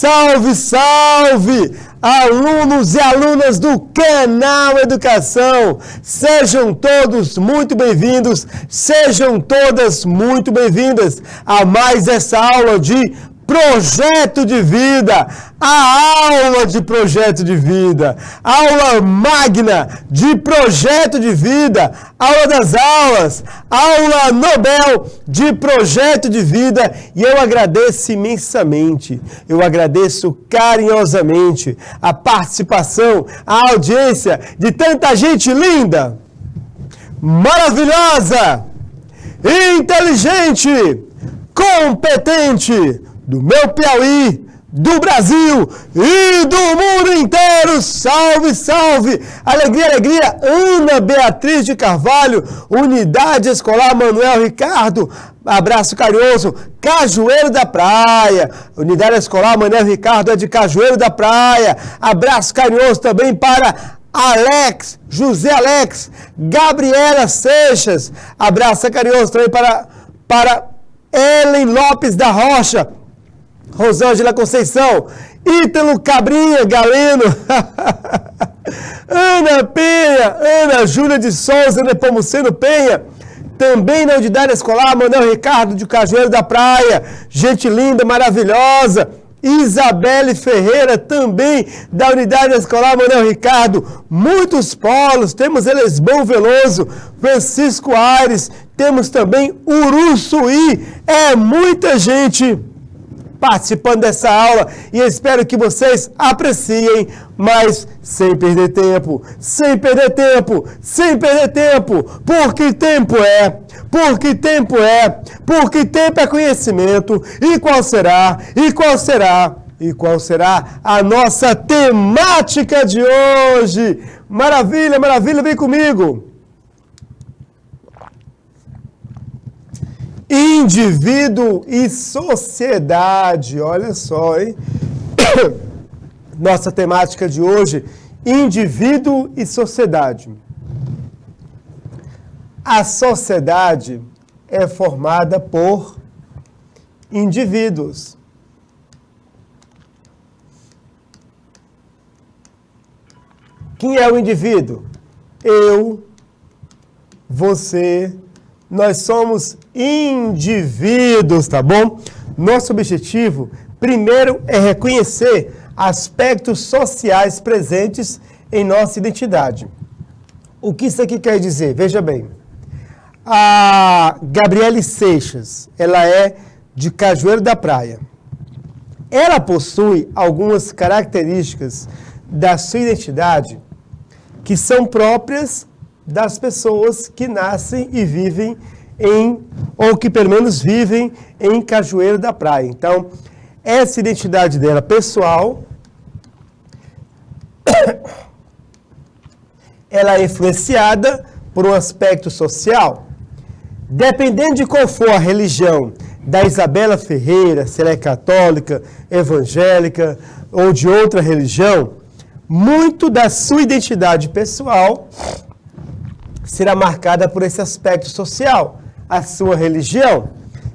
Salve, salve! Alunos e alunas do Canal Educação, sejam todos muito bem-vindos, sejam todas muito bem-vindas a mais essa aula de Projeto de Vida, a aula de Projeto de Vida, aula magna de Projeto de Vida, aula das aulas, aula Nobel de Projeto de Vida, e eu agradeço imensamente, eu agradeço carinhosamente a participação, a audiência de tanta gente linda, maravilhosa, inteligente, competente, do meu Piauí, do Brasil e do mundo inteiro. Salve, salve! Alegria, alegria! Ana Beatriz de Carvalho, Unidade Escolar Manuel Ricardo, abraço carinhoso. Cajueiro da Praia, Unidade Escolar Manuel Ricardo é de Cajueiro da Praia, abraço carinhoso também para Alex, José Alex, Gabriela Seixas, abraço carinhoso também para Ellen Lopes da Rocha, Rosângela Conceição, Ítalo Cabrinha Galeno, Ana Penha, Ana Júlia de Souza, Nepomuceno Penha, também na Unidade Escolar Manuel Ricardo de Cajueiro da Praia, gente linda, maravilhosa, Isabelle Ferreira, também da Unidade Escolar Manuel Ricardo, muitos polos, temos Elisbão Veloso, Francisco Aires, temos também Uruçuí, é muita gente participando dessa aula e eu espero que vocês apreciem, mas sem perder tempo, sem perder tempo, sem perder tempo, porque tempo é, porque tempo é, porque tempo é conhecimento, e qual será, e qual será, e qual será a nossa temática de hoje? Maravilha, maravilha, vem comigo! Indivíduo e sociedade, olha só, hein? Nossa temática de hoje, indivíduo e sociedade. A sociedade é formada por indivíduos. Quem é o indivíduo? Eu, você, nós somos indivíduos, tá bom? Nosso objetivo, primeiro, é reconhecer aspectos sociais presentes em nossa identidade. O que isso aqui quer dizer? Veja bem, a Gabriele Seixas, ela é de Cajueiro da Praia. Ela possui algumas características da sua identidade que são próprias das pessoas que nascem e vivem ou que pelo menos vivem em Cajueiro da Praia. Então, essa identidade dela pessoal, ela é influenciada por um aspecto social. Dependendo de qual for a religião da Isabela Ferreira, se ela é católica, evangélica ou de outra religião, muito da sua identidade pessoal será marcada por esse aspecto social. A sua religião.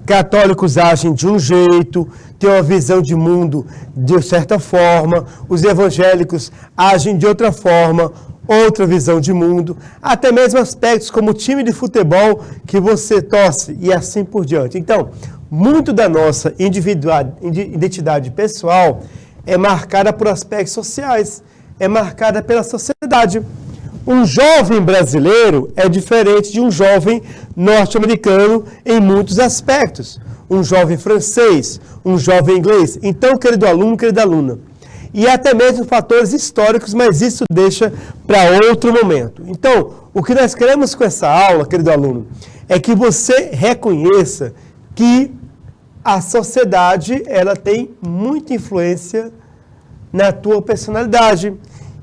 Católicos agem de um jeito, têm uma visão de mundo de certa forma, os evangélicos agem de outra forma, outra visão de mundo, até mesmo aspectos como o time de futebol que você torce e assim por diante. Então, muito da nossa identidade pessoal é marcada por aspectos sociais, é marcada pela sociedade. Um jovem brasileiro é diferente de um jovem norte-americano em muitos aspectos. Um jovem francês, um jovem inglês. Então, querido aluno, querida aluna, e até mesmo fatores históricos, mas isso deixa para outro momento. Então, o que nós queremos com essa aula, querido aluno, é que você reconheça que a sociedade, ela tem muita influência na tua personalidade.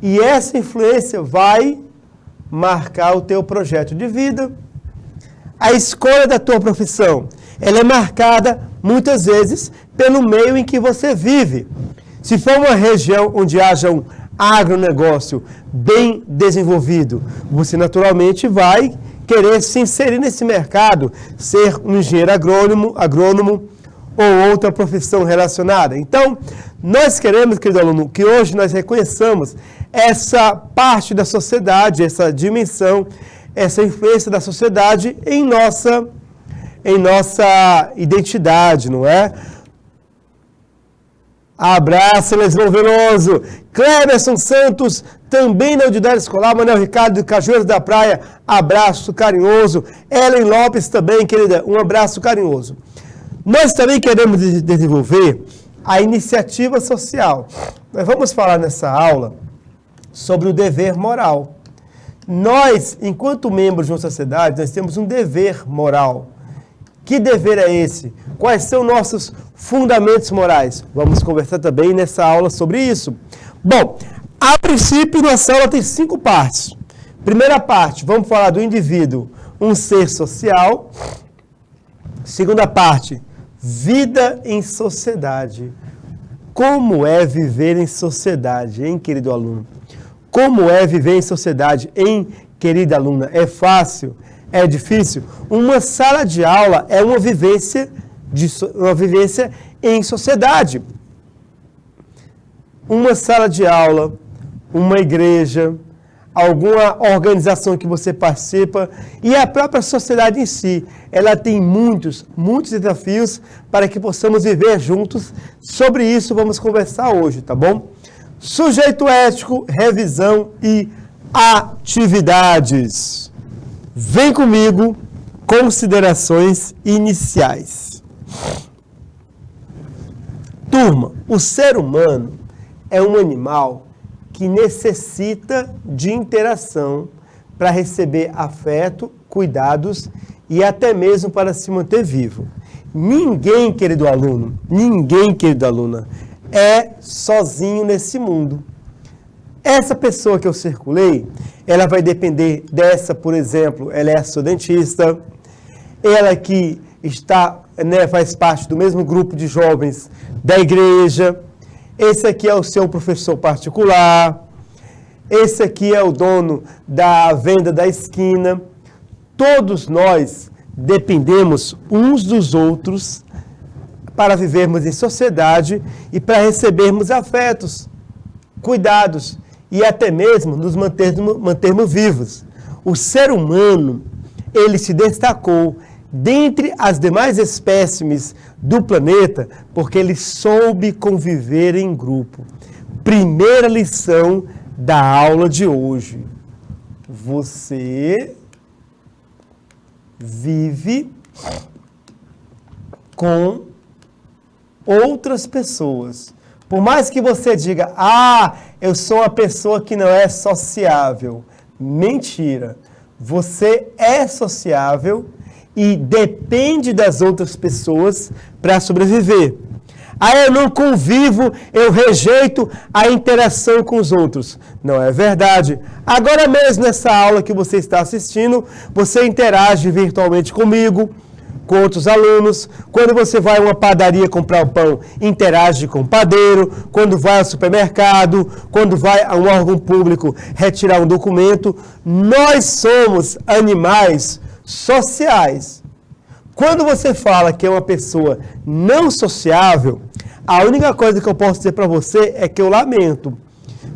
E essa influência vai marcar o teu projeto de vida. A escolha da tua profissão, ela é marcada muitas vezes pelo meio em que você vive. Se for uma região onde haja um agronegócio bem desenvolvido, você naturalmente vai querer se inserir nesse mercado, ser um engenheiro agrônomo, ou outra profissão relacionada. Então, nós queremos, querido aluno, que hoje nós reconheçamos essa parte da sociedade, essa dimensão, essa influência da sociedade em nossa identidade, não é? Abraço, Lesmão Veloso. Cleberson Santos, também na unidade escolar. Manuel Ricardo de Cajueiros da Praia, abraço carinhoso. Ellen Lopes também, querida, um abraço carinhoso. Nós também queremos desenvolver a iniciativa social. Nós vamos falar nessa aula sobre o dever moral. Nós, enquanto membros de uma sociedade, nós temos um dever moral. Que dever é esse? Quais são nossos fundamentos morais? Vamos conversar também nessa aula sobre isso. Bom, a princípio, nossa aula tem 5 partes. Primeira parte, vamos falar do indivíduo, um ser social. Segunda parte, vida em sociedade. Como é viver em sociedade, hein, querido aluno? Como é viver em sociedade, hein, querida aluna? É fácil? É difícil? Uma sala de aula é uma vivência em sociedade. Uma sala de aula, uma igreja, alguma organização que você participa e a própria sociedade em si, ela tem muitos desafios para que possamos viver juntos. Sobre isso vamos conversar hoje, tá bom? Sujeito ético, revisão e atividades. Vem comigo, considerações iniciais. Turma, o ser humano é um animal que necessita de interação para receber afeto, cuidados e até mesmo para se manter vivo. Ninguém, querido aluno, ninguém, querida aluna, é sozinho nesse mundo. Essa pessoa que eu circulei, ela vai depender dessa, por exemplo, ela é a sua dentista, ela que está, faz parte do mesmo grupo de jovens da igreja, esse aqui é o seu professor particular, esse aqui é o dono da venda da esquina. Todos nós dependemos uns dos outros para vivermos em sociedade e para recebermos afetos, cuidados e até mesmo nos mantermos vivos. O ser humano, ele se destacou dentre as demais espécimes do planeta porque ele soube conviver em grupo. Primeira lição da aula de hoje. Você vive com outras pessoas. Por mais que você diga, eu sou uma pessoa que não é sociável. Mentira. Você é sociável e depende das outras pessoas para sobreviver. Eu não convivo, eu rejeito a interação com os outros. Não é verdade. Agora mesmo nessa aula que você está assistindo, você interage virtualmente comigo, com outros alunos. Quando você vai a uma padaria comprar o pão, interage com o padeiro. Quando vai ao supermercado, quando vai a um órgão público retirar um documento. Nós somos animais sociais. Quando você fala que é uma pessoa não sociável, a única coisa que eu posso dizer para você é que eu lamento.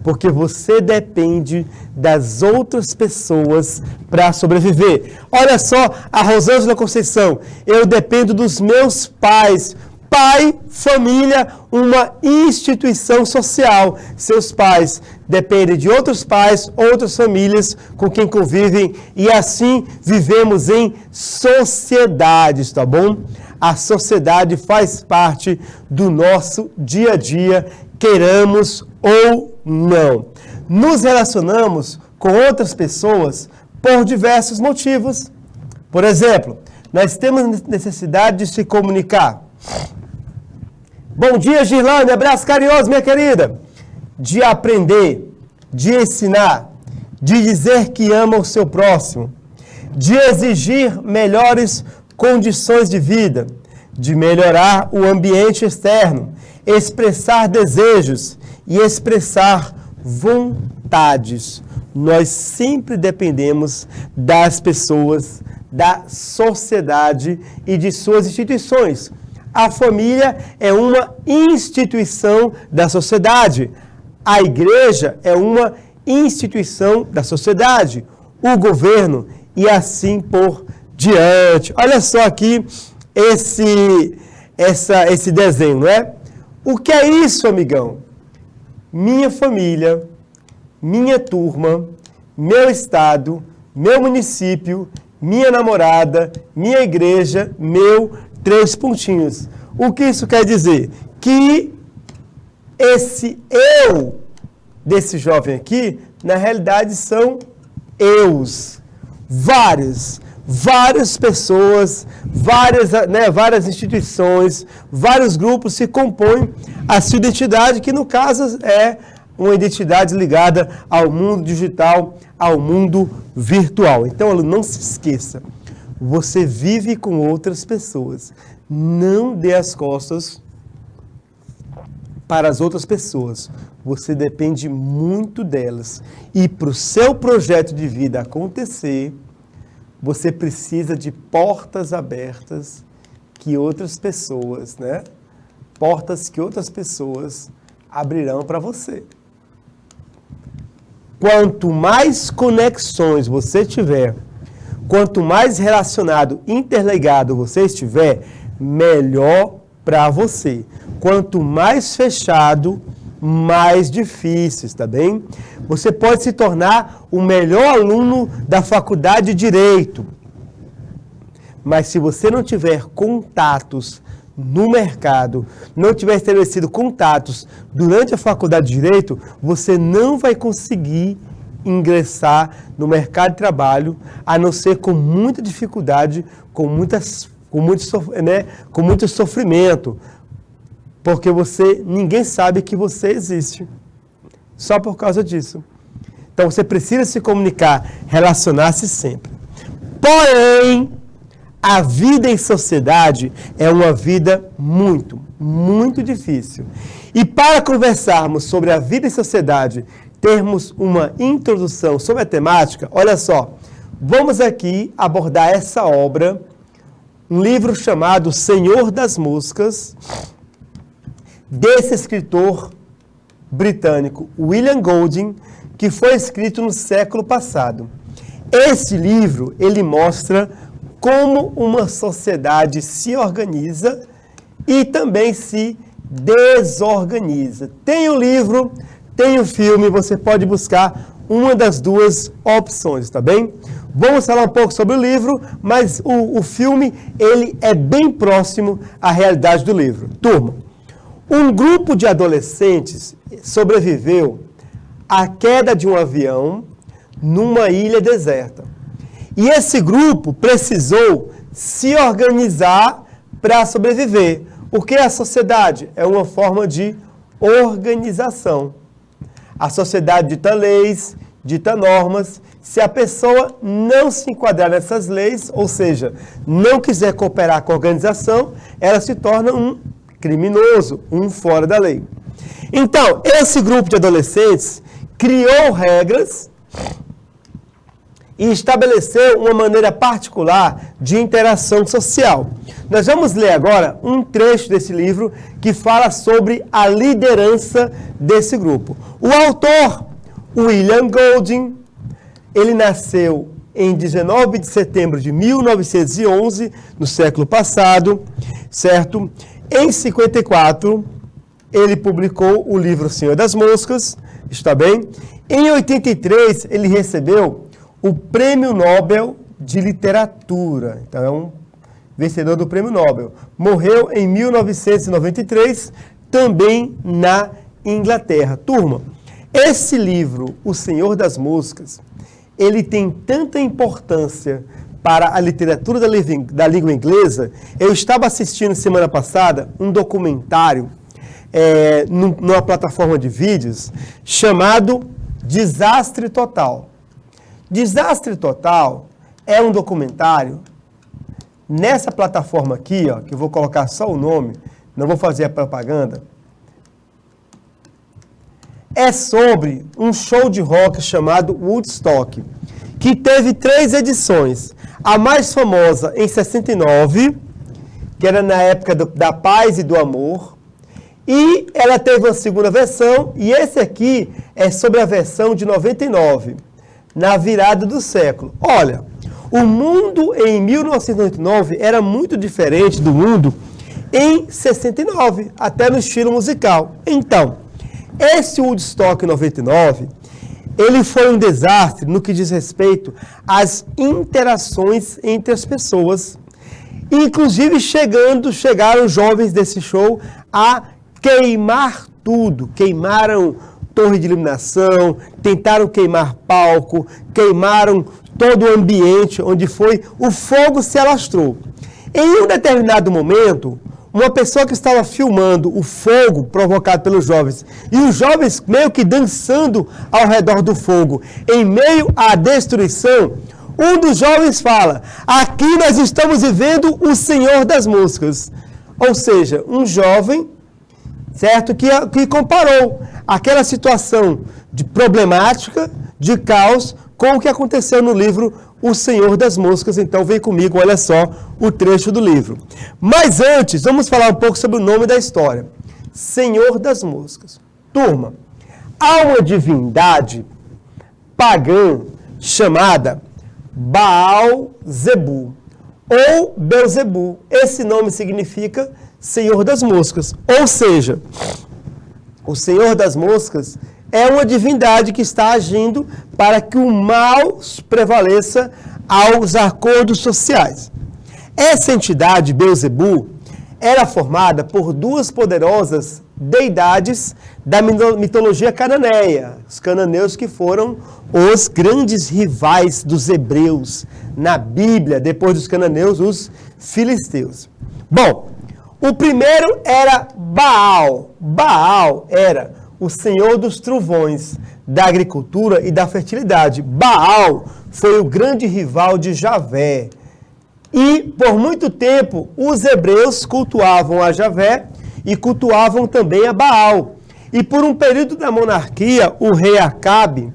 Porque você depende das outras pessoas para sobreviver. Olha só, a Rosângela Conceição, eu dependo dos meus pais. Pai, família, uma instituição social. Seus pais dependem de outros pais, outras famílias com quem convivem e assim vivemos em sociedades, tá bom? A sociedade faz parte do nosso dia a dia, queiramos ou não. Nos relacionamos com outras pessoas por diversos motivos. Por exemplo, nós temos necessidade de se comunicar. Bom dia, Girlane, abraço carinhoso, minha querida. De aprender, de ensinar, de dizer que ama o seu próximo, de exigir melhores condições de vida, de melhorar o ambiente externo, expressar desejos e expressar vontades. Nós sempre dependemos das pessoas, da sociedade e de suas instituições. A família é uma instituição da sociedade. A igreja é uma instituição da sociedade. O governo e assim por diante. Olha só aqui esse desenho, não é? O que é isso, amigão? Minha família, minha turma, meu estado, meu município, minha namorada, minha igreja, meu 3 pontinhos. O que isso quer dizer? Que esse eu desse jovem aqui, na realidade são eus. Várias pessoas, várias instituições, vários grupos se compõem a sua identidade, que no caso é uma identidade ligada ao mundo digital, ao mundo virtual. Então, não se esqueça, você vive com outras pessoas. Não dê as costas para as outras pessoas. Você depende muito delas. E para o seu projeto de vida acontecer, você precisa de portas abertas que outras pessoas, portas que outras pessoas abrirão para você. Quanto mais conexões você tiver, quanto mais relacionado, interligado você estiver, melhor para você. Quanto mais fechado, mais difícil, tá bem? Você pode se tornar o melhor aluno da faculdade de Direito. Mas se você não tiver contatos no mercado, não tiver estabelecido contatos durante a faculdade de Direito, você não vai conseguir ingressar no mercado de trabalho, a não ser com muita dificuldade, com muito sofrimento, porque ninguém sabe que você existe, só por causa disso. Então você precisa se comunicar, relacionar-se sempre. Porém, a vida em sociedade é uma vida muito, muito difícil. E para conversarmos sobre a vida em sociedade, termos uma introdução sobre a temática, olha só, vamos aqui abordar essa obra, um livro chamado Senhor das Moscas, desse escritor britânico William Golding, que foi escrito no século passado. Esse livro, ele mostra como uma sociedade se organiza e também se desorganiza. Tem o livro, tem o filme, você pode buscar uma das duas opções, tá bem? Vamos falar um pouco sobre o livro, mas o filme, ele é bem próximo à realidade do livro. Turma, um grupo de adolescentes sobreviveu à queda de um avião numa ilha deserta. E esse grupo precisou se organizar para sobreviver. Porque a sociedade é uma forma de organização. A sociedade dita leis, dita normas. Se a pessoa não se enquadrar nessas leis, ou seja, não quiser cooperar com a organização, ela se torna um criminoso, um fora da lei. Então, esse grupo de adolescentes criou regras e estabeleceu uma maneira particular de interação social. Nós vamos ler agora um trecho desse livro que fala sobre a liderança desse grupo. O autor, William Golding, ele nasceu em 19 de setembro de 1911, no século passado, certo? Em 54, ele publicou o livro Senhor das Moscas, está bem? Em 83, ele recebeu o Prêmio Nobel de Literatura. Então, é um vencedor do Prêmio Nobel. Morreu em 1993, também na Inglaterra. Turma, esse livro, O Senhor das Moscas, ele tem tanta importância para a literatura da língua inglesa. Eu estava assistindo semana passada um documentário numa plataforma de vídeos chamado Desastre Total. Desastre Total é um documentário nessa plataforma aqui, ó, que eu vou colocar só o nome, não vou fazer a propaganda. É sobre um show de rock chamado Woodstock, que teve 3 edições. A mais famosa em 69, que era na época da paz e do amor. E ela teve uma segunda versão, e esse aqui é sobre a versão de 99, na virada do século. Olha, o mundo em 1999 era muito diferente do mundo em 69, até no estilo musical. Então, esse Woodstock 99, ele foi um desastre no que diz respeito às interações entre as pessoas. Inclusive, chegaram jovens desse show a queimar tudo. Queimaram torre de iluminação, tentaram queimar palco, queimaram todo o ambiente onde o fogo se alastrou. Em um determinado momento, uma pessoa que estava filmando o fogo provocado pelos jovens, e os jovens meio que dançando ao redor do fogo, em meio à destruição, um dos jovens fala: aqui nós estamos vivendo o Senhor das Moscas. Ou seja, um jovem, certo, que comparou aquela situação de problemática, de caos, com o que aconteceu no livro O Senhor das Moscas. Então vem comigo, olha só o trecho do livro. Mas antes, vamos falar um pouco sobre o nome da história. Senhor das Moscas. Turma, há uma divindade pagã chamada Baal-zebu ou Belzebu. Esse nome significa Senhor das Moscas. Ou seja, o Senhor das Moscas é uma divindade que está agindo para que o mal prevaleça aos acordos sociais. Essa entidade, Belzebu, era formada por duas poderosas deidades da mitologia cananeia, os cananeus, que foram os grandes rivais dos hebreus na Bíblia, depois dos cananeus, os filisteus. Bom, o primeiro era Baal. Baal era o senhor dos trovões, da agricultura e da fertilidade. Baal foi o grande rival de Javé. E, por muito tempo, os hebreus cultuavam a Javé e cultuavam também a Baal. E por um período da monarquia, o rei Acabe,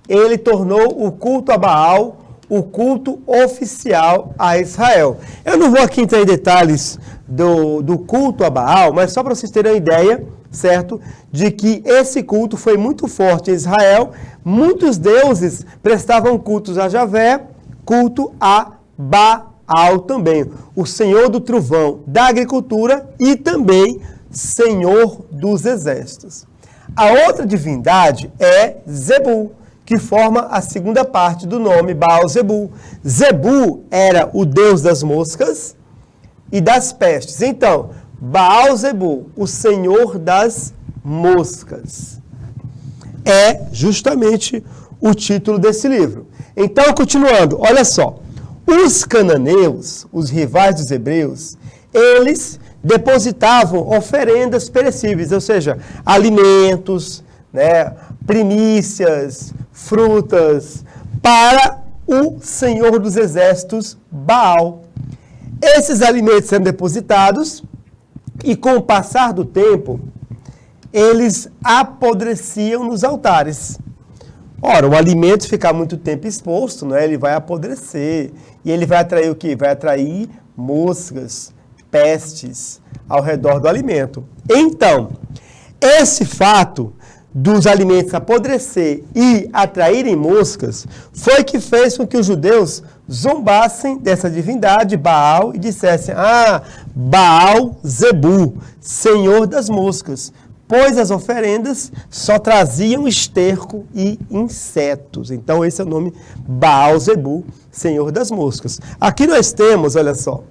ele tornou o culto a Baal o culto oficial a Israel. Eu não vou aqui entrar em detalhes do culto a Baal, mas só para vocês terem uma ideia, certo? De que esse culto foi muito forte em Israel. Muitos deuses prestavam cultos a Javé, culto a Baal também, o Senhor do trovão da agricultura e também Senhor dos exércitos. A outra divindade é Zebu, que forma a segunda parte do nome Baal-zebu. Zebu era o deus das moscas e das pestes. Então, Baal-zebu, o senhor das moscas, é justamente o título desse livro. Então, continuando, olha só. Os cananeus, os rivais dos hebreus, eles depositavam oferendas perecíveis, ou seja, alimentos, né, primícias, frutas, para o Senhor dos Exércitos, Baal. Esses alimentos sendo depositados e, com o passar do tempo, eles apodreciam nos altares. Ora, o alimento ficar muito tempo exposto, né, ele vai apodrecer. E ele vai atrair o quê? Vai atrair moscas, pestes ao redor do alimento. Então, esse fato dos alimentos apodrecer e atraírem moscas foi que fez com que os judeus zombassem dessa divindade, Baal, e dissessem: ah, Baal-zebu, senhor das moscas, pois as oferendas só traziam esterco e insetos. Então esse é o nome Baal-zebu, senhor das moscas. Aqui nós temos, olha só,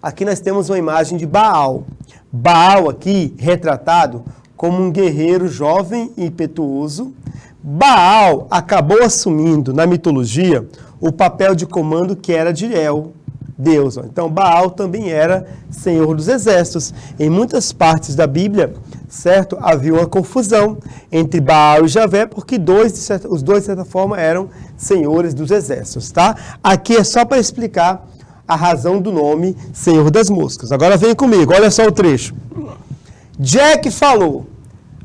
aqui nós temos uma imagem de Baal. Baal aqui retratado como um guerreiro jovem e impetuoso. Baal acabou assumindo na mitologia o papel de comando que era de El, Deus. Então Baal também era senhor dos exércitos. Em muitas partes da Bíblia, certo, havia uma confusão entre Baal e Javé, porque os dois de certa forma eram senhores dos exércitos, tá? Aqui é só para explicar a razão do nome Senhor das Moscas. Agora vem comigo, olha só o trecho. Jack falou: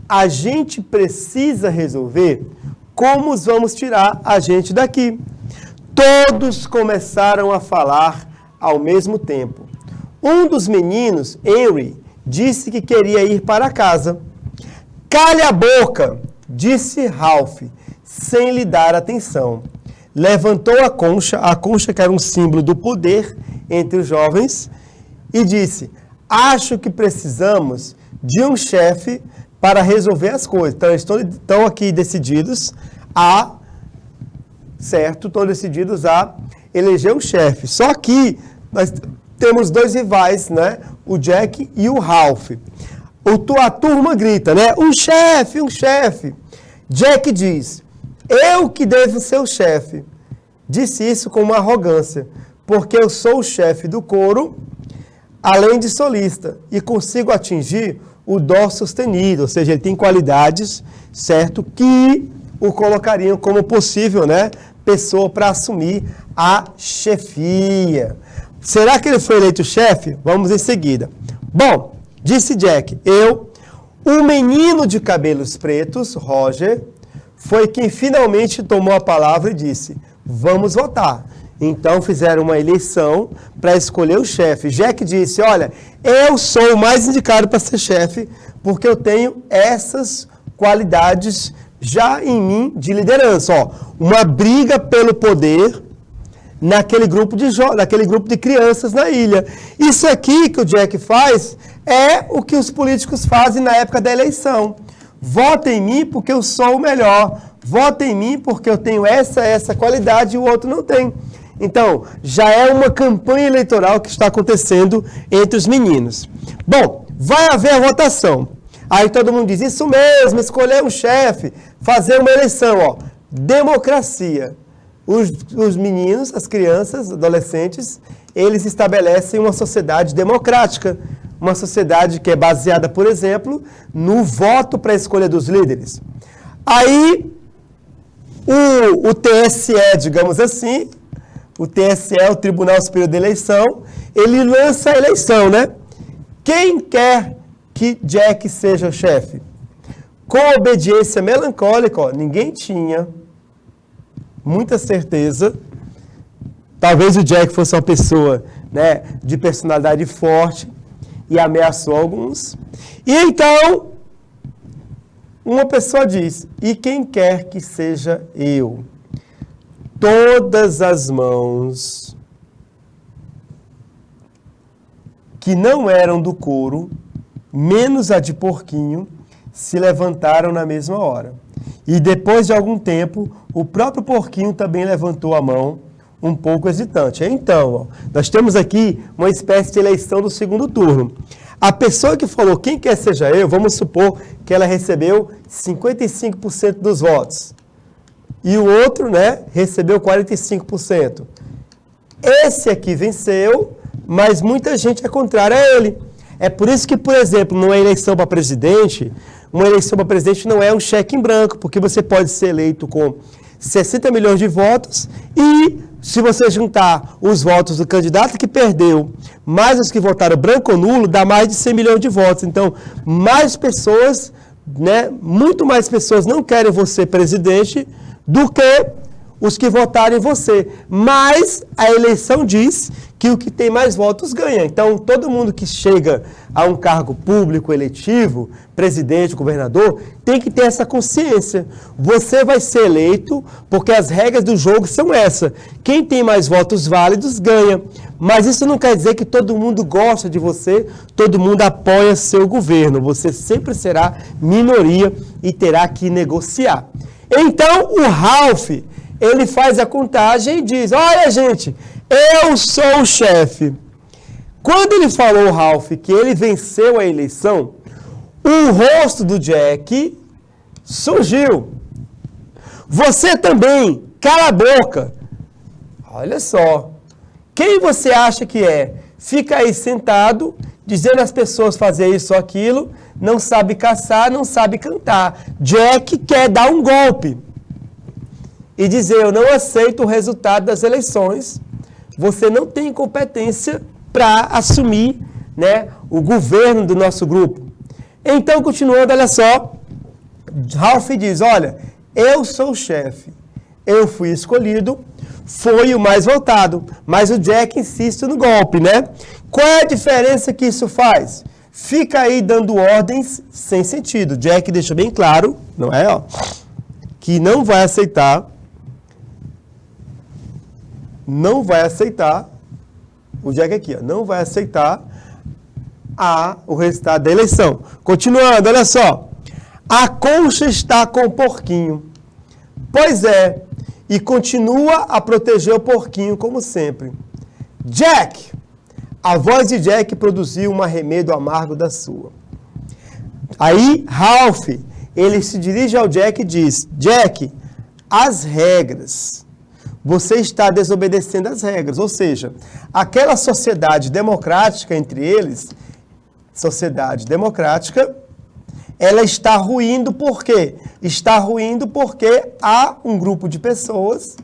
a gente precisa resolver como vamos tirar a gente daqui. Todos começaram a falar ao mesmo tempo. Um dos meninos, Henry, disse que queria ir para casa. Cale a boca, disse Ralph, sem lhe dar atenção. Levantou a concha que era um símbolo do poder entre os jovens, e disse, acho que precisamos de um chefe para resolver as coisas. Então, estão aqui decididos a eleger um chefe. Só que nós temos dois rivais, né? O Jack e o Ralph. A turma grita, né? Um chefe, um chefe. Jack diz, eu que devo ser o chefe. Disse isso com uma arrogância, porque eu sou o chefe do coro, além de solista, e consigo atingir o dó sustenido, ou seja, ele tem qualidades, certo, que o colocariam como possível, né, pessoa para assumir a chefia. Será que ele foi eleito chefe? Vamos em seguida. Bom, disse Jack, o menino de cabelos pretos, Roger, foi quem finalmente tomou a palavra e disse, vamos votar. Então fizeram uma eleição para escolher o chefe. Jack disse, olha, eu sou o mais indicado para ser chefe, porque eu tenho essas qualidades já em mim de liderança. Ó, uma briga pelo poder naquele grupo de crianças na ilha. Isso aqui que o Jack faz é o que os políticos fazem na época da eleição. Vota em mim porque eu sou o melhor. Vota em mim porque eu tenho essa qualidade e o outro não tem. Então, já é uma campanha eleitoral que está acontecendo entre os meninos. Bom, vai haver a votação. Aí todo mundo diz, isso mesmo, escolher um chefe, fazer uma eleição, ó. Democracia. Os meninos, as crianças, adolescentes, eles estabelecem uma sociedade democrática. Uma sociedade que é baseada, por exemplo, no voto para a escolha dos líderes. Aí, o TSE, digamos assim, o TSE, o Tribunal Superior de Eleição, ele lança a eleição, né? Quem quer que Jack seja o chefe? Com obediência melancólica, ó, ninguém tinha muita certeza. Talvez o Jack fosse uma pessoa, né, de personalidade forte e ameaçou alguns. E então, uma pessoa diz, e quem quer que seja eu? Todas as mãos que não eram do coro, menos a de porquinho, se levantaram na mesma hora. E depois de algum tempo, o próprio porquinho também levantou a mão, um pouco hesitante. Então, ó, nós temos aqui uma espécie de eleição do segundo turno. A pessoa que falou, quem quer seja eu, vamos supor que ela recebeu 55% dos votos. E o outro, né, recebeu 45%. Esse aqui venceu, mas muita gente é contrária a ele. É por isso que, por exemplo, numa eleição para presidente, uma eleição para presidente não é um cheque em branco, porque você pode ser eleito com 60 milhões de votos e, se você juntar os votos do candidato que perdeu, mais os que votaram branco ou nulo, dá mais de 100 milhões de votos. Então, mais pessoas, né, muito mais pessoas não querem você presidente do que os que votaram em você. Mas a eleição diz que o que tem mais votos ganha. Então, todo mundo que chega a um cargo público eletivo, presidente, governador, tem que ter essa consciência. Você vai ser eleito porque as regras do jogo são essas. Quem tem mais votos válidos ganha. Mas isso não quer dizer que todo mundo gosta de você, todo mundo apoia seu governo. Você sempre será minoria e terá que negociar. Então, o Ralph, ele faz a contagem e diz, olha, gente, eu sou o chefe. Quando ele falou, Ralph, que ele venceu a eleição, o rosto do Jack surgiu. Você também, cala a boca. Olha só, quem você acha que é? Fica aí sentado, dizendo às pessoas fazer isso ou aquilo, não sabe caçar, não sabe cantar. Jack quer dar um golpe e dizer, eu não aceito o resultado das eleições, você não tem competência para assumir, né, o governo do nosso grupo. Então, continuando, olha só, Ralph diz, olha, eu sou o chefe, eu fui escolhido, foi o mais votado, mas o Jack insiste no golpe, né? Qual é a diferença que isso faz? Fica aí dando ordens sem sentido. Jack deixa bem claro, não é? Ó, que não vai aceitar, o Jack aqui, ó, não vai aceitar o resultado da eleição. Continuando, olha só. A concha está com o porquinho. Pois é, e continua a proteger o porquinho como sempre. Jack! A voz de Jack produziu um arremedo amargo da sua. Aí, Ralph, ele se dirige ao Jack e diz, Jack, as regras. Você está desobedecendo as regras. Ou seja, aquela sociedade democrática entre eles, sociedade democrática, ela está ruindo por quê? Está ruindo porque há um grupo de pessoas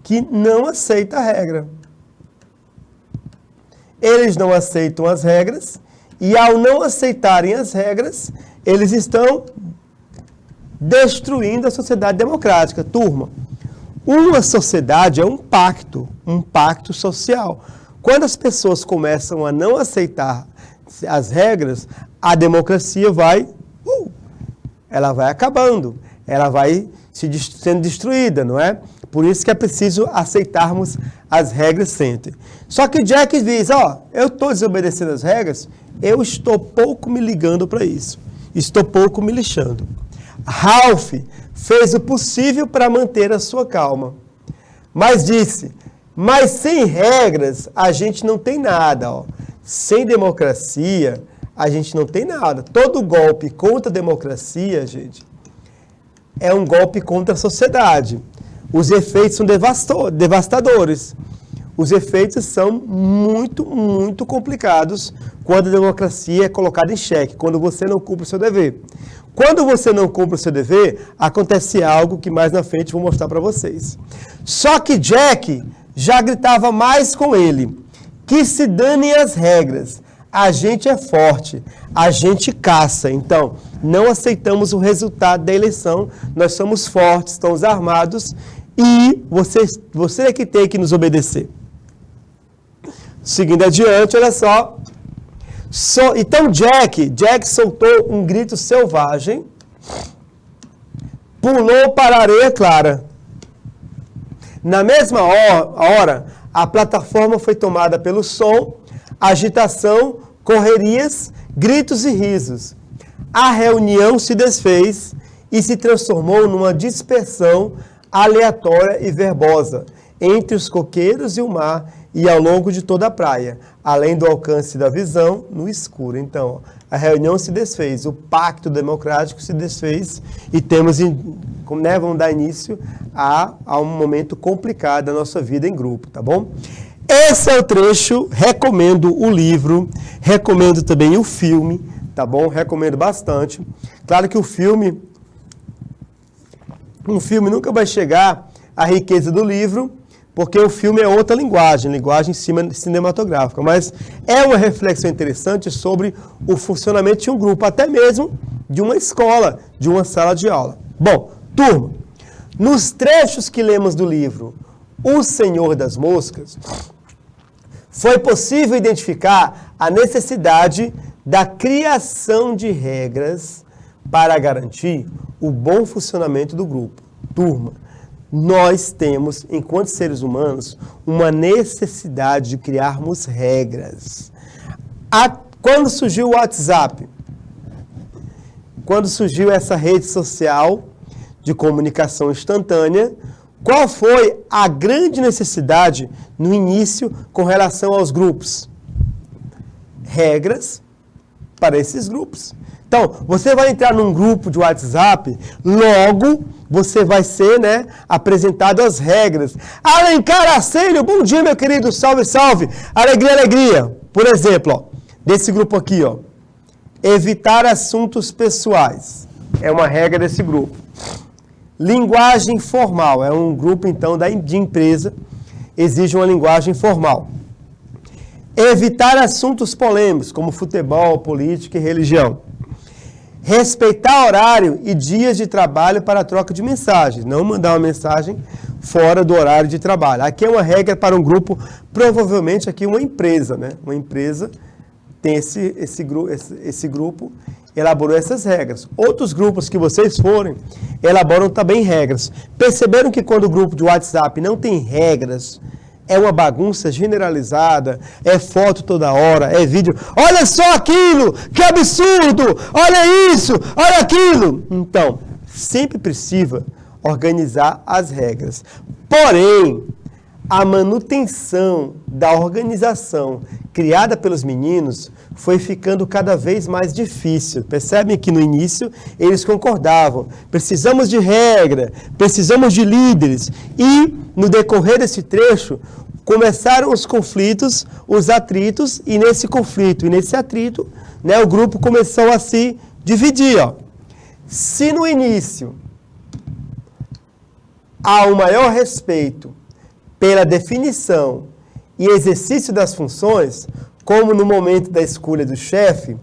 que não aceita a regra. Eles não aceitam as regras e ao não aceitarem as regras, eles estão destruindo a sociedade democrática. Turma, uma sociedade é um pacto social. Quando as pessoas começam a não aceitar as regras, a democracia ela vai acabando, ela vai sendo destruída, não é? Por isso que é preciso aceitarmos as regras sempre. Só que Jack diz, eu estou desobedecendo as regras, eu estou pouco me ligando para isso, estou pouco me lixando. Ralph fez o possível para manter a sua calma, mas disse, mas sem regras a gente não tem nada, Sem democracia, a gente não tem nada. Todo golpe contra a democracia, gente, é um golpe contra a sociedade. Os efeitos são devastadores. Os efeitos são muito, muito complicados quando a democracia é colocada em xeque, quando você não cumpre o seu dever. Quando você não cumpre o seu dever, acontece algo que mais na frente vou mostrar para vocês. Só que Jack já gritava mais com ele. Que se danem as regras. A gente é forte, a gente caça. Então, não aceitamos o resultado da eleição. Nós somos fortes, estamos armados e você é que tem que nos obedecer. Seguindo adiante, olha só. Então, Jack soltou um grito selvagem, pulou para a areia clara. Na mesma hora, a plataforma foi tomada pelo som, agitação, correrias, gritos e risos. A reunião se desfez e se transformou numa dispersão aleatória e verbosa entre os coqueiros e o mar e ao longo de toda a praia, além do alcance da visão no escuro. Então, a reunião se desfez, o pacto democrático se desfez e vamos dar início a um momento complicado da nossa vida em grupo, tá bom? Esse é o trecho, recomendo o livro, recomendo também o filme, tá bom? Recomendo bastante. Claro que um filme nunca vai chegar à riqueza do livro, porque o filme é outra linguagem cinematográfica, mas é uma reflexão interessante sobre o funcionamento de um grupo, até mesmo de uma escola, de uma sala de aula. Bom, turma, nos trechos que lemos do livro O Senhor das Moscas, foi possível identificar a necessidade da criação de regras para garantir o bom funcionamento do grupo. Turma, nós temos, enquanto seres humanos, uma necessidade de criarmos regras. Quando surgiu o WhatsApp, quando surgiu essa rede social de comunicação instantânea, qual foi a grande necessidade no início com relação aos grupos? Regras para esses grupos. Então, você vai entrar num grupo de WhatsApp, logo você vai ser, apresentado as regras. Alencar Arcênio, bom dia, meu querido, salve, salve, alegria, alegria. Por exemplo, desse grupo aqui, evitar assuntos pessoais, é uma regra desse grupo. Linguagem formal, é um grupo, então, de empresa, exige uma linguagem formal. Evitar assuntos polêmicos, como futebol, política e religião. Respeitar horário e dias de trabalho para a troca de mensagens. Não mandar uma mensagem fora do horário de trabalho. Aqui é uma regra para um grupo, provavelmente aqui uma empresa, né? Uma empresa tem esse grupo, elaborou essas regras. Outros grupos que vocês forem, elaboram também regras. Perceberam que quando o grupo de WhatsApp não tem regras, é uma bagunça generalizada, é foto toda hora, é vídeo. Olha só aquilo, que absurdo! Olha isso, olha aquilo! Então, sempre precisa organizar as regras. Porém, a manutenção da organização criada pelos meninos foi ficando cada vez mais difícil. Percebem que no início eles concordavam. Precisamos de regra, precisamos de líderes. E no decorrer desse trecho, começaram os conflitos, os atritos, e nesse conflito e nesse atrito, né, o grupo começou a se dividir. Ó. Se no início há um maior respeito pela definição e exercício das funções, como no momento da escolha do chefe,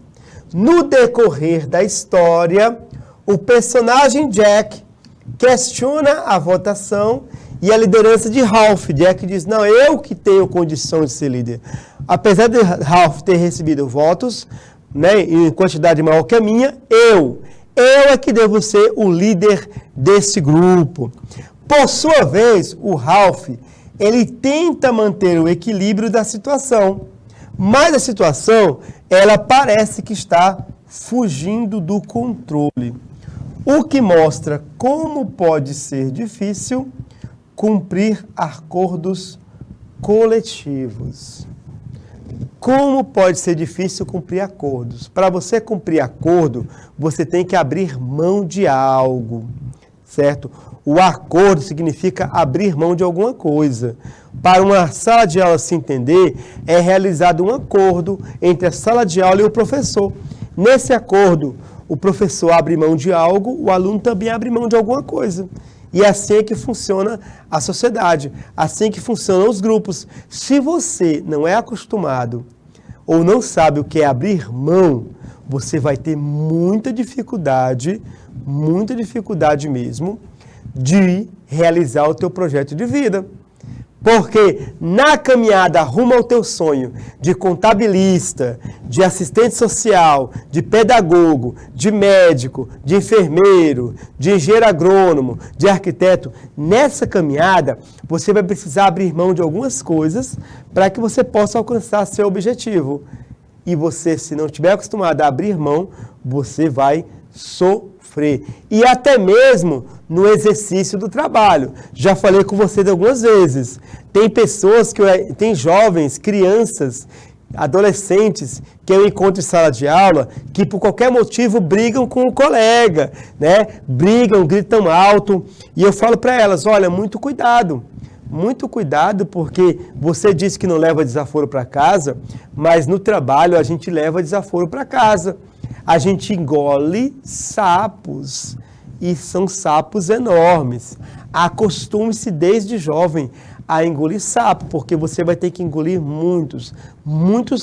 no decorrer da história, o personagem Jack questiona a votação e a liderança de Ralph. Jack diz, não, eu que tenho condição de ser líder. Apesar de Ralph ter recebido votos, né, em quantidade maior que a minha, eu é que devo ser o líder desse grupo. Por sua vez, o Ralph, ele tenta manter o equilíbrio da situação, mas a situação, ela parece que está fugindo do controle, o que mostra como pode ser difícil cumprir acordos coletivos. Como pode ser difícil cumprir acordos? Para você cumprir acordo, você tem que abrir mão de algo, certo? O acordo significa abrir mão de alguma coisa. Para uma sala de aula se entender, é realizado um acordo entre a sala de aula e o professor. Nesse acordo, o professor abre mão de algo, o aluno também abre mão de alguma coisa. E assim é que funciona a sociedade, assim que funcionam os grupos. Se você não é acostumado ou não sabe o que é abrir mão, você vai ter muita dificuldade mesmo, de realizar o teu projeto de vida. Porque na caminhada rumo ao teu sonho de contabilista, de assistente social, de pedagogo, de médico, de enfermeiro, de engenheiro agrônomo, de arquiteto, nessa caminhada você vai precisar abrir mão de algumas coisas para que você possa alcançar seu objetivo. E você, se não estiver acostumado a abrir mão, você vai sofrer. E até mesmo no exercício do trabalho. Já falei com vocês algumas vezes. Tem pessoas, tem jovens, crianças, adolescentes que eu encontro em sala de aula que por qualquer motivo brigam com o colega, né? Brigam, gritam alto. E eu falo para elas, olha, muito cuidado porque você disse que não leva desaforo para casa, mas no trabalho a gente leva desaforo para casa. A gente engole sapos, e são sapos enormes. Acostume-se desde jovem a engolir sapo, porque você vai ter que engolir muitos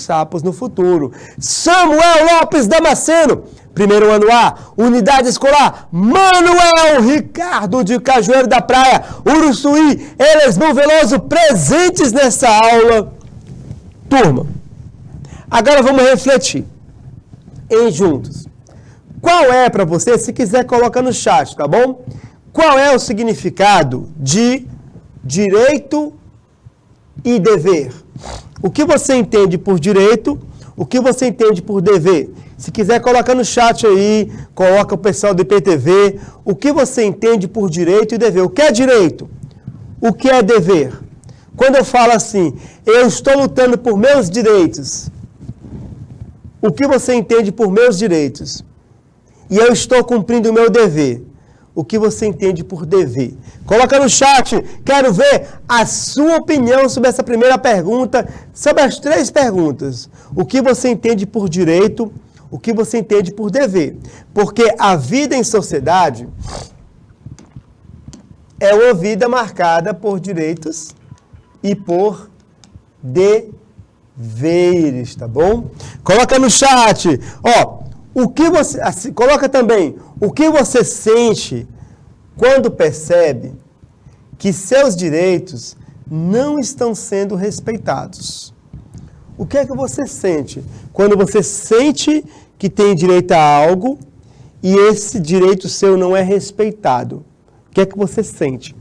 sapos no futuro. Samuel Lopes Damasceno, primeiro ano A, unidade escolar Manuel Ricardo de Cajueiro da Praia, Uruçuí, Elesmão Veloso, presentes nessa aula. Turma, agora vamos refletir juntos. Qual é para você, se quiser coloca no chat, tá bom? Qual é o significado de direito e dever? O que você entende por direito? O que você entende por dever? Se quiser coloca no chat aí, coloca o pessoal do IPTV. O que você entende por direito e dever? O que é direito? O que é dever? Quando eu falo assim, eu estou lutando por meus direitos. O que você entende por meus direitos? E eu estou cumprindo o meu dever. O que você entende por dever? Coloca no chat, quero ver a sua opinião sobre essa primeira pergunta, sobre as 3 perguntas. O que você entende por direito? O que você entende por dever? Porque a vida em sociedade é uma vida marcada por direitos e por deveres, tá bom? Coloca no chat, ó. O que você, coloca também, o que você sente quando percebe que seus direitos não estão sendo respeitados. O que é que você sente? Quando você sente que tem direito a algo e esse direito seu não é respeitado, o que é que você sente?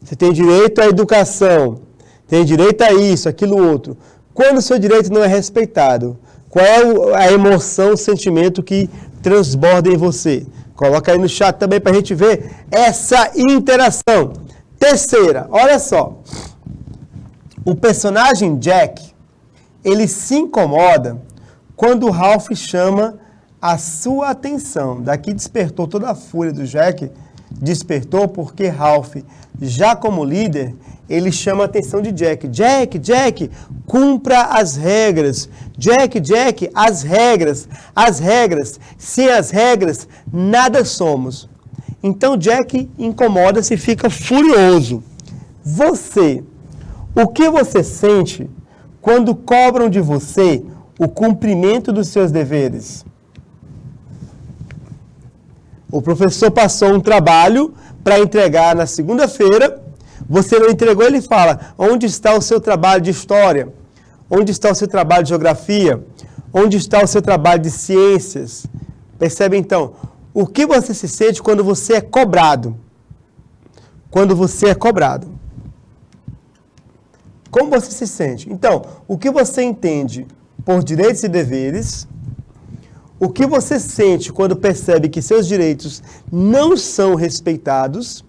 Você tem direito à educação, tem direito a isso, aquilo outro. Quando o seu direito não é respeitado, qual é a emoção, o sentimento que transborda em você? Coloca aí no chat também para a gente ver essa interação. Terceira, olha só. O personagem Jack, ele se incomoda quando o Ralph chama a sua atenção. Daqui despertou toda a fúria do Jack, despertou porque Ralph, já como líder, ele chama a atenção de Jack. Jack, cumpra as regras. Jack, as regras. Sem as regras, nada somos. Então Jack incomoda-se e fica furioso. O que você sente quando cobram de você o cumprimento dos seus deveres? O professor passou um trabalho para entregar na segunda-feira, você não entregou, ele fala, onde está o seu trabalho de história? Onde está o seu trabalho de geografia? Onde está o seu trabalho de ciências? Percebe então, o que você se sente quando você é cobrado? Quando você é cobrado. Como você se sente? Então, o que você entende por direitos e deveres? O que você sente quando percebe que seus direitos não são respeitados?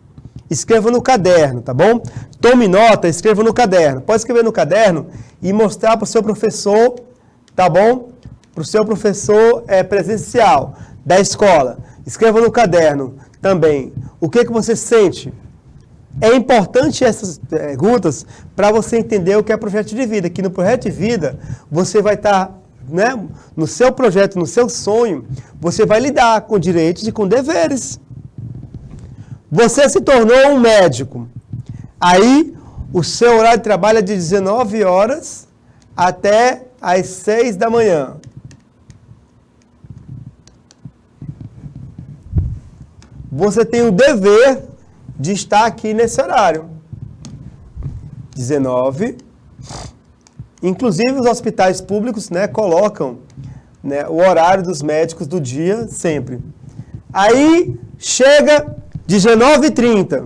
Escreva no caderno, tá bom? Tome nota, escreva no caderno. Pode escrever no caderno e mostrar para o seu professor, tá bom? Para o seu professor presencial da escola. Escreva no caderno também. O que você sente? É importante essas perguntas para você entender o que é projeto de vida. Que no projeto de vida você vai estar, no seu projeto, no seu sonho, você vai lidar com direitos e com deveres. Você se tornou um médico. Aí, o seu horário de trabalho é de 19 horas até às 6 da manhã. Você tem o dever de estar aqui nesse horário. 19. Inclusive, os hospitais públicos colocam o horário dos médicos do dia sempre. Aí, chega 19h30.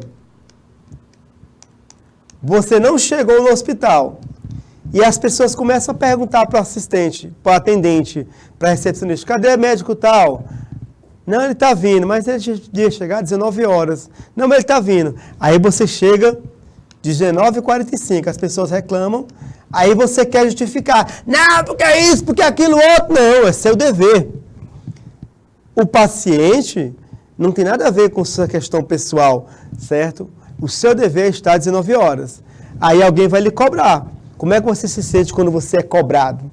Você não chegou no hospital. E as pessoas começam a perguntar para o assistente, para o atendente, para a recepcionista, cadê o médico tal? Não, ele está vindo, mas ele devia chegar às 19 horas. Não, mas ele está vindo. Aí você chega 19h45, as pessoas reclamam, aí você quer justificar. Não, porque é isso, porque é aquilo outro. Não, é seu dever. O paciente não tem nada a ver com sua questão pessoal, certo? O seu dever é estar às 19 horas. Aí alguém vai lhe cobrar. Como é que você se sente quando você é cobrado?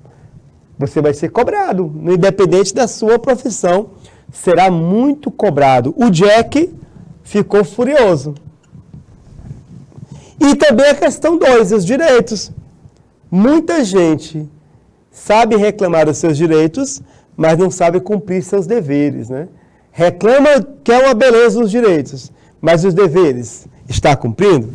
Você vai ser cobrado, independente da sua profissão, será muito cobrado. O Jack ficou furioso. E também a questão 2, os direitos. Muita gente sabe reclamar dos seus direitos, mas não sabe cumprir seus deveres, Reclama que é uma beleza os direitos, mas os deveres, está cumprindo?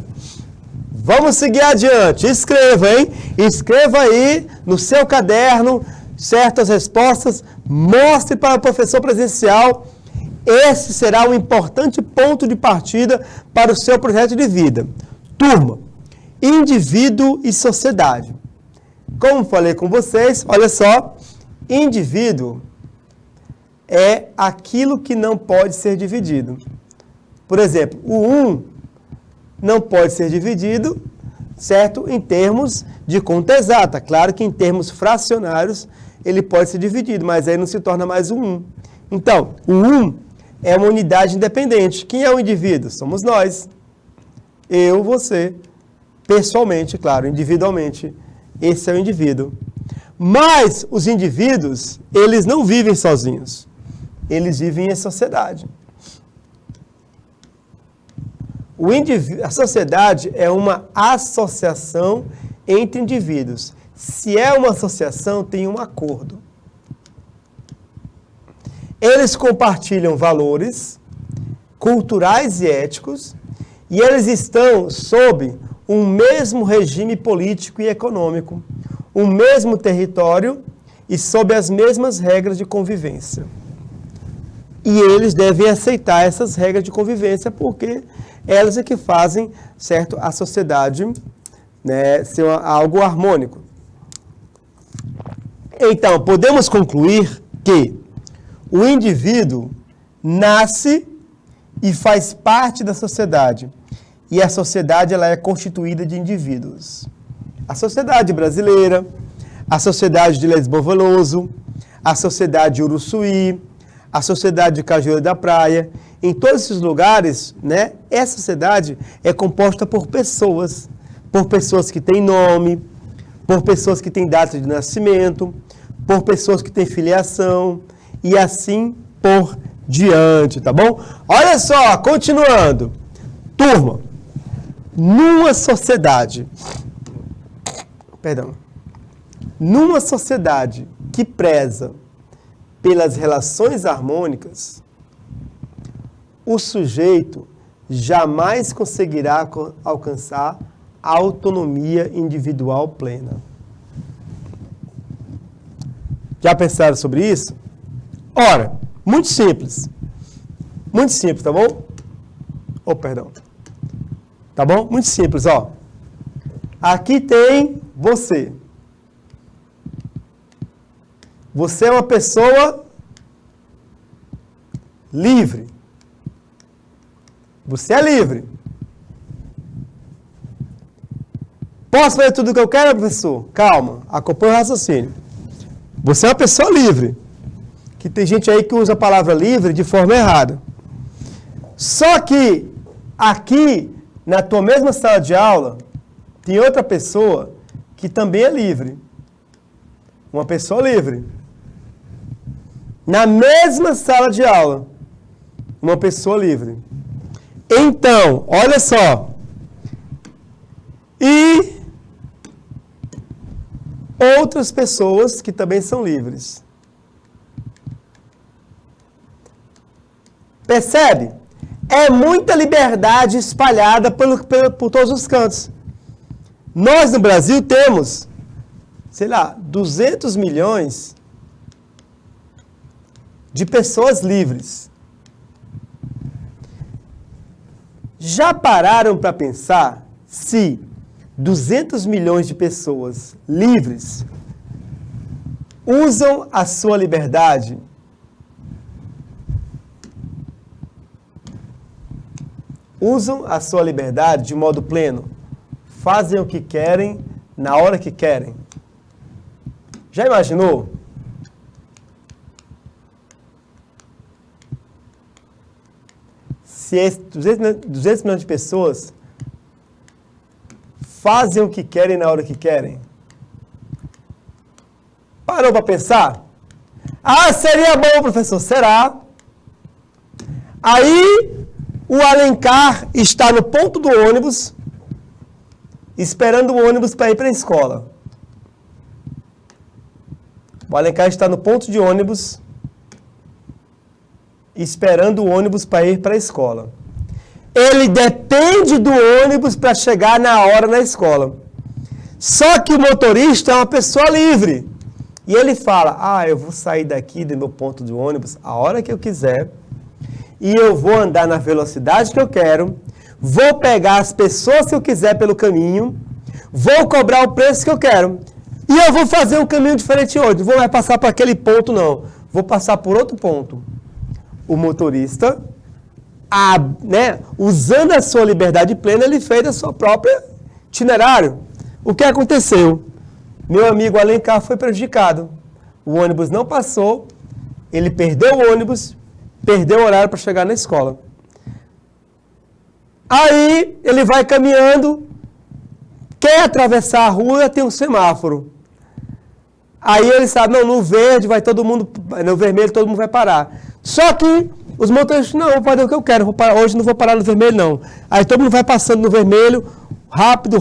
Vamos seguir adiante. Escreva, hein? Escreva aí no seu caderno certas respostas, mostre para o professor presencial. Esse será um importante ponto de partida para o seu projeto de vida. Turma, indivíduo e sociedade. Como falei com vocês, olha só, indivíduo é aquilo que não pode ser dividido. Por exemplo, o 1 não pode ser dividido, certo? Em termos de conta exata. Claro que em termos fracionários ele pode ser dividido, mas aí não se torna mais um 1. Então, o 1 é uma unidade independente. Quem é o indivíduo? Somos nós. Eu, você, pessoalmente, claro, individualmente. Esse é o indivíduo. Mas os indivíduos, eles não vivem sozinhos. Eles vivem em sociedade. A sociedade é uma associação entre indivíduos. Se é uma associação, tem um acordo. Eles compartilham valores culturais e éticos e eles estão sob um mesmo regime político e econômico, o mesmo território e sob as mesmas regras de convivência. E eles devem aceitar essas regras de convivência porque elas é que fazem, certo, a sociedade, né, ser algo harmônico. Então, podemos concluir que o indivíduo nasce e faz parte da sociedade. E a sociedade ela é constituída de indivíduos. A sociedade brasileira, a sociedade de Lisboa Veloso, a sociedade de Uruçuí, a sociedade de Cajueiro da Praia, em todos esses lugares, né, essa sociedade é composta por pessoas que têm nome, por pessoas que têm data de nascimento, por pessoas que têm filiação e assim por diante, tá bom? Olha só, continuando. Turma, numa sociedade que preza pelas relações harmônicas, o sujeito jamais conseguirá alcançar a autonomia individual plena. Já pensaram sobre isso? Ora, muito simples, tá bom? Tá bom? Muito simples, ó. Aqui tem você. Você é uma pessoa livre. Você é livre. Posso fazer tudo o que eu quero, professor? Calma, acompanha o raciocínio. Você é uma pessoa livre. Que tem gente aí que usa a palavra livre de forma errada. Só que aqui, na tua mesma sala de aula, tem outra pessoa que também é livre. Uma pessoa livre. Na mesma sala de aula, uma pessoa livre. Então, olha só. E outras pessoas que também são livres. Percebe? É muita liberdade espalhada por todos os cantos. Nós no Brasil temos, 200 milhões de pessoas livres. Já pararam para pensar se 200 milhões de pessoas livres usam a sua liberdade de modo pleno? Fazem o que querem, na hora que querem? Já imaginou? Se 200 milhões de pessoas fazem o que querem na hora que querem? Parou para pensar? Ah, seria bom, professor. Será? Aí, o Alencar está no ponto do ônibus, esperando o ônibus para ir para a escola. O Alencar está no ponto de ônibus, esperando o ônibus para ir para a escola. Ele depende do ônibus para chegar na hora na escola. Só que o motorista é uma pessoa livre. E ele fala, eu vou sair daqui do meu ponto de ônibus a hora que eu quiser, e eu vou andar na velocidade que eu quero, vou pegar as pessoas que eu quiser pelo caminho, vou cobrar o preço que eu quero, e eu vou fazer um caminho diferente hoje. Não vou mais passar por aquele ponto, não. Vou passar por outro ponto. O motorista, usando a sua liberdade plena, ele fez a sua própria itinerário. O que aconteceu? Meu amigo Alencar foi prejudicado. O ônibus não passou, ele perdeu o ônibus, perdeu o horário para chegar na escola. Aí ele vai caminhando, quer atravessar a rua, tem um semáforo. Aí ele sabe, não, no verde vai todo mundo, no vermelho todo mundo vai parar. Só que os motoristas, não, vou fazer o que eu quero, hoje não vou parar no vermelho não. Aí todo mundo vai passando no vermelho, rápido,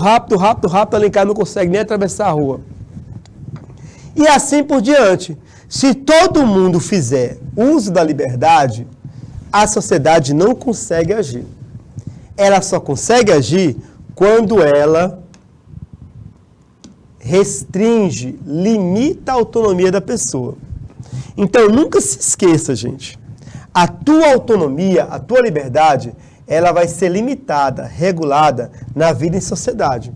Alencar não consegue nem atravessar a rua. E assim por diante. Se todo mundo fizer uso da liberdade, a sociedade não consegue agir. ela só consegue agir quando ela restringe, limita a autonomia da pessoa. Então, nunca se esqueça, gente. A tua autonomia, a tua liberdade, ela vai ser limitada, regulada na vida em sociedade.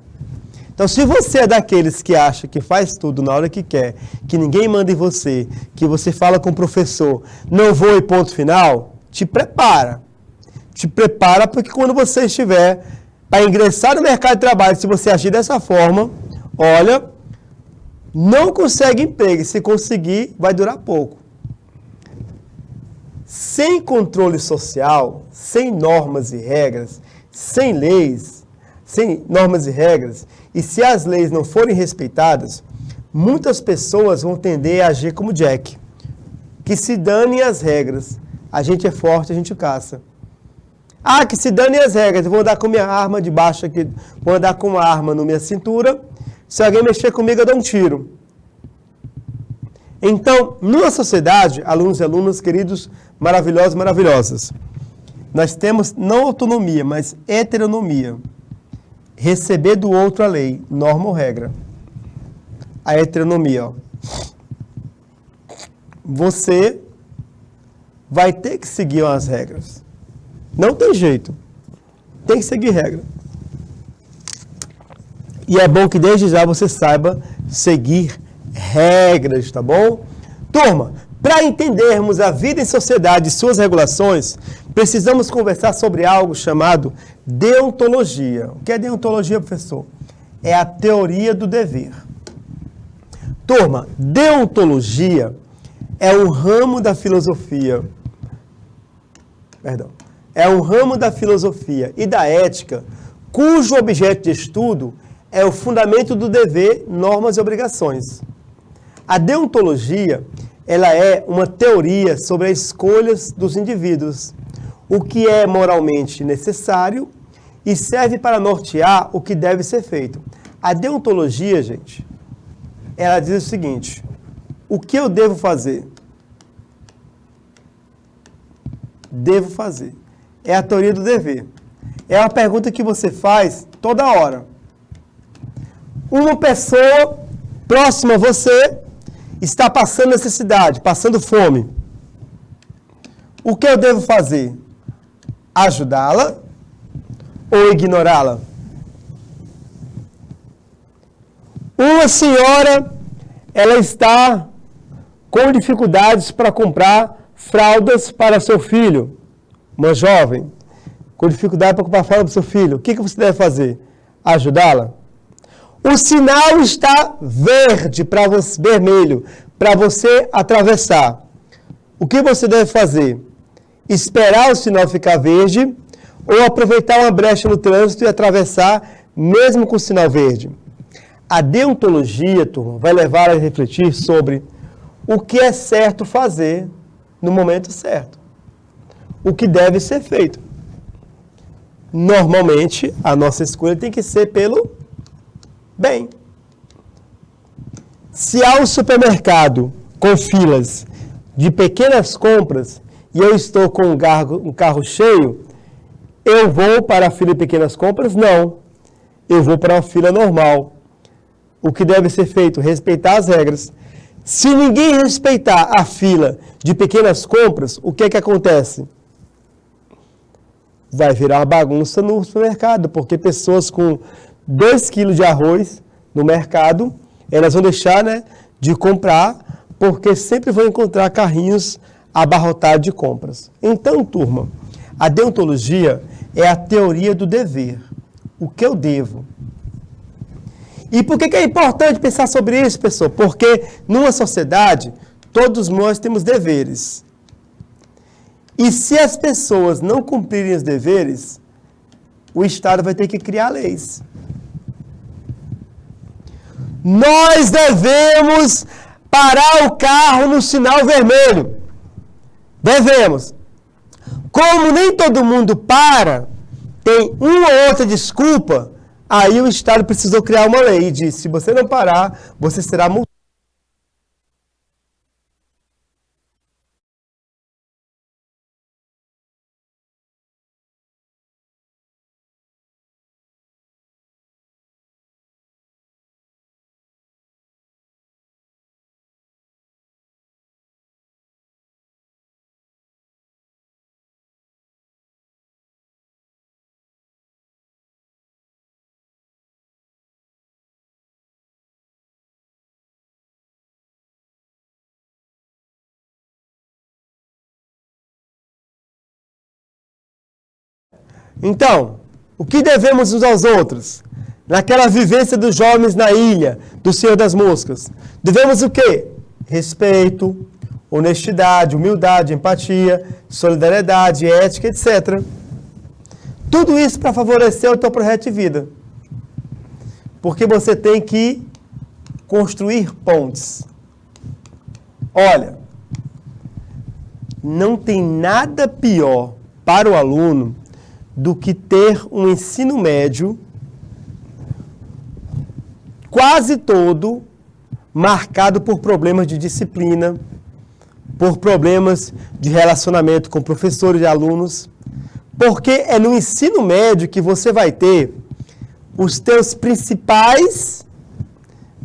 Então, se você é daqueles que acha que faz tudo na hora que quer, que ninguém manda em você, que você fala com o professor, não vou e ponto final, te prepara. Te prepara porque quando você estiver para ingressar no mercado de trabalho, se você agir dessa forma, olha, não consegue emprego. E se conseguir, vai durar pouco. Sem controle social, sem normas e regras, sem leis, sem normas e regras, e se as leis não forem respeitadas, muitas pessoas vão tender a agir como Jack. Que se danem as regras. A gente é forte, a gente caça. Ah, que se danem as regras. Eu vou andar com minha arma de baixo aqui. Vou andar com uma arma na minha cintura. Se alguém mexer comigo, eu dou um tiro. Então, numa sociedade, alunos e alunas queridos, maravilhosos, maravilhosas, nós temos não autonomia, mas heteronomia. Receber do outro a lei, norma ou regra. A heteronomia. Ó. Você vai ter que seguir as regras. Não tem jeito. Tem que seguir regra. E é bom que desde já você saiba seguir regras, tá bom? Turma, para entendermos a vida em sociedade e suas regulações, precisamos conversar sobre algo chamado deontologia. O que é deontologia, professor? É a teoria do dever. Turma, deontologia é um ramo da filosofia. É um ramo da filosofia e da ética, cujo objeto de estudo é o fundamento do dever, normas e obrigações. A deontologia, ela é uma teoria sobre as escolhas dos indivíduos, o que é moralmente necessário e serve para nortear o que deve ser feito. A deontologia, gente, ela diz o seguinte: o que eu devo fazer? Devo fazer. É a teoria do dever. É uma pergunta que você faz toda hora. Uma pessoa próxima a você está passando necessidade, passando fome. O que eu devo fazer? Ajudá-la ou ignorá-la? Uma senhora, ela está com dificuldades para comprar fraldas para seu filho. Uma jovem, com dificuldade para comprar fralda para seu filho. O que você deve fazer? Ajudá-la? O sinal está verde para você, vermelho, para você atravessar. O que você deve fazer? Esperar o sinal ficar verde ou aproveitar uma brecha no trânsito e atravessar mesmo com o sinal verde? A deontologia, turma, vai levar a refletir sobre o que é certo fazer no momento certo. O que deve ser feito. Normalmente, a nossa escolha tem que ser pelo bem. Se há um supermercado com filas de pequenas compras e eu estou com um carro cheio, eu vou para a fila de pequenas compras? Não. Eu vou para uma fila normal. O que deve ser feito? Respeitar as regras. Se ninguém respeitar a fila de pequenas compras, o que acontece? Vai virar uma bagunça no supermercado, porque pessoas com 2 quilos de arroz no mercado, elas vão deixar, de comprar, porque sempre vão encontrar carrinhos abarrotados de compras. Então, turma, a deontologia é a teoria do dever. O que eu devo? E por que é importante pensar sobre isso, pessoal? Porque numa sociedade, todos nós temos deveres. E se as pessoas não cumprirem os deveres, o Estado vai ter que criar leis. Nós devemos parar o carro no sinal vermelho. Devemos. Como nem todo mundo para, tem uma ou outra desculpa, aí o Estado precisou criar uma lei e disse: se você não parar, você será multado. Então, o que devemos uns aos outros? Naquela vivência dos jovens na ilha do Senhor das Moscas. Devemos o quê? Respeito, honestidade, humildade, empatia, solidariedade, ética, etc. Tudo isso para favorecer o teu projeto de vida. Porque você tem que construir pontes. Olha, não tem nada pior para o aluno do que ter um ensino médio quase todo marcado por problemas de disciplina, por problemas de relacionamento com professores e alunos, porque é no ensino médio que você vai ter os teus principais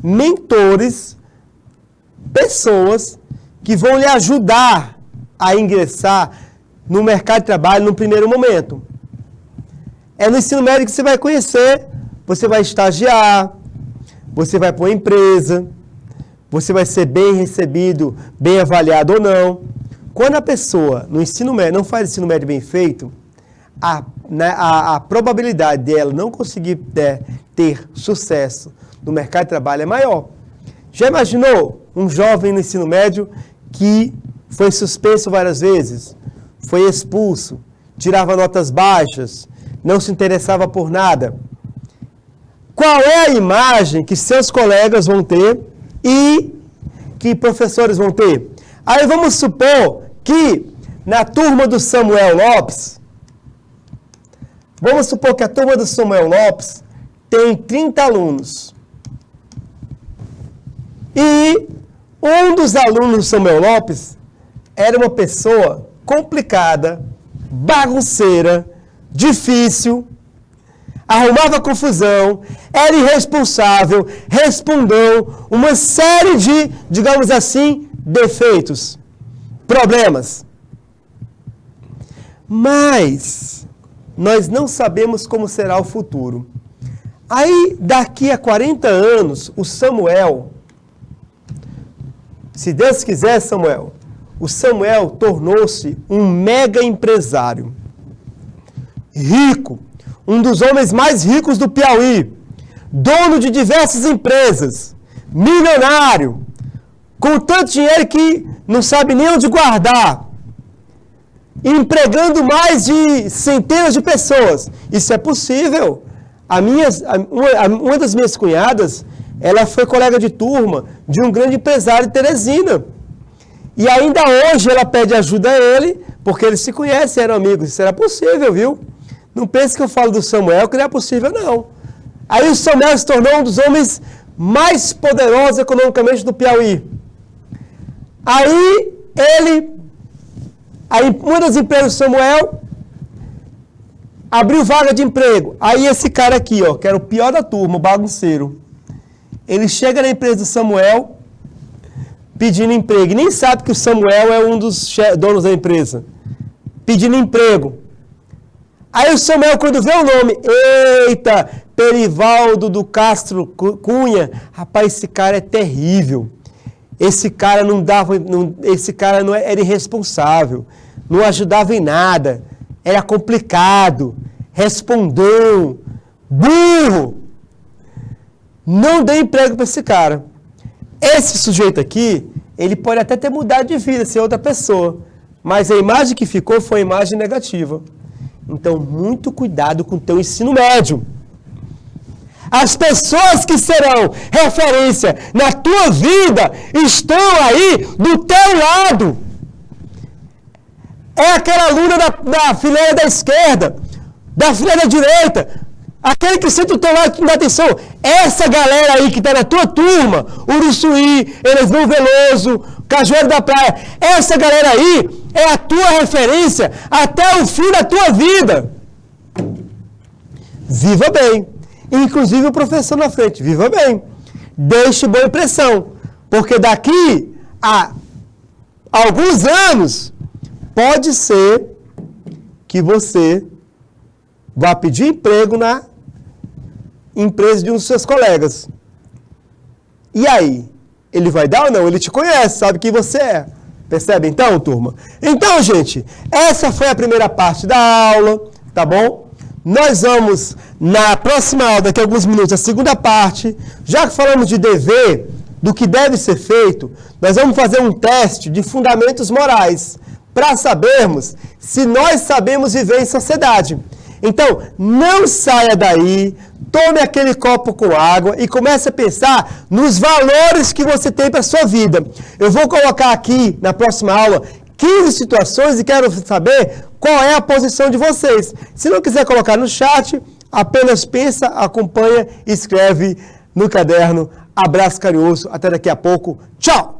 mentores, pessoas que vão lhe ajudar a ingressar no mercado de trabalho no primeiro momento. É no ensino médio que você vai conhecer, você vai estagiar, você vai para uma empresa, você vai ser bem recebido, bem avaliado ou não. Quando a pessoa no ensino médio não faz ensino médio bem feito, a probabilidade dela não conseguir ter sucesso no mercado de trabalho é maior. Já imaginou um jovem no ensino médio que foi suspenso várias vezes, foi expulso, tirava notas baixas, não se interessava por nada? Qual é a imagem que seus colegas vão ter e que professores vão ter? Aí vamos supor que na turma do Samuel Lopes, vamos supor que a turma do Samuel Lopes tem 30 alunos. E um dos alunos do Samuel Lopes era uma pessoa complicada, bagunceira, difícil, arrumava confusão, era irresponsável, respondeu uma série de, digamos assim, defeitos, problemas. Mas nós não sabemos como será o futuro. Aí, daqui a 40 anos, o Samuel, se Deus quiser, Samuel, o Samuel tornou-se um mega empresário, rico, um dos homens mais ricos do Piauí, dono de diversas empresas, milionário, com tanto dinheiro que não sabe nem onde guardar, empregando mais de centenas de pessoas. Isso é possível. Uma das minhas cunhadas, ela foi colega de turma de um grande empresário de Teresina. E ainda hoje ela pede ajuda a ele, porque eles se conhecem, eram amigos. Isso era possível, viu? Não pense que eu falo do Samuel, que não é possível, não. Aí o Samuel se tornou um dos homens mais poderosos economicamente do Piauí. Aí uma das empresas do Samuel abriu vaga de emprego. Aí esse cara aqui, ó, que era o pior da turma, o bagunceiro, ele chega na empresa do Samuel pedindo emprego. E nem sabe que o Samuel é um dos donos da empresa. Pedindo emprego. Aí o Samuel, quando vê o nome, eita, Perivaldo do Castro Cunha, rapaz, esse cara é terrível. Esse cara era irresponsável, não ajudava em nada, era complicado, respondão, burro. Não dê emprego para esse cara. Esse sujeito aqui, ele pode até ter mudado de vida, ser outra pessoa, mas a imagem que ficou foi a imagem negativa. Então, muito cuidado com o teu ensino médio. As pessoas que serão referência na tua vida estão aí do teu lado. É aquela aluna da fileira da esquerda, da fileira da direita, aquele que senta do teu lado e te dá atenção. Essa galera aí que está na tua turma, Uruçuí, Eresvão Veloso, Cajueiro da Praia, essa galera aí é a tua referência até o fim da tua vida. Viva bem. Inclusive o professor na frente, viva bem. Deixe boa impressão. Porque daqui a alguns anos, pode ser que você vá pedir emprego na empresa de um dos seus colegas. E aí? Ele vai dar ou não? Ele te conhece, sabe quem você é. Percebe então, turma? Então, gente, essa foi a primeira parte da aula, tá bom? nós vamos, na próxima aula, daqui a alguns minutos, a segunda parte, já que falamos de dever, do que deve ser feito, nós vamos fazer um teste de fundamentos morais, para sabermos se nós sabemos viver em sociedade. Então, não saia daí, tome aquele copo com água e comece a pensar nos valores que você tem para a sua vida. Eu vou colocar aqui, na próxima aula, 15 situações e quero saber qual é a posição de vocês. Se não quiser colocar no chat, apenas pensa, acompanha e escreve no caderno. Abraço carinhoso, até daqui a pouco. Tchau!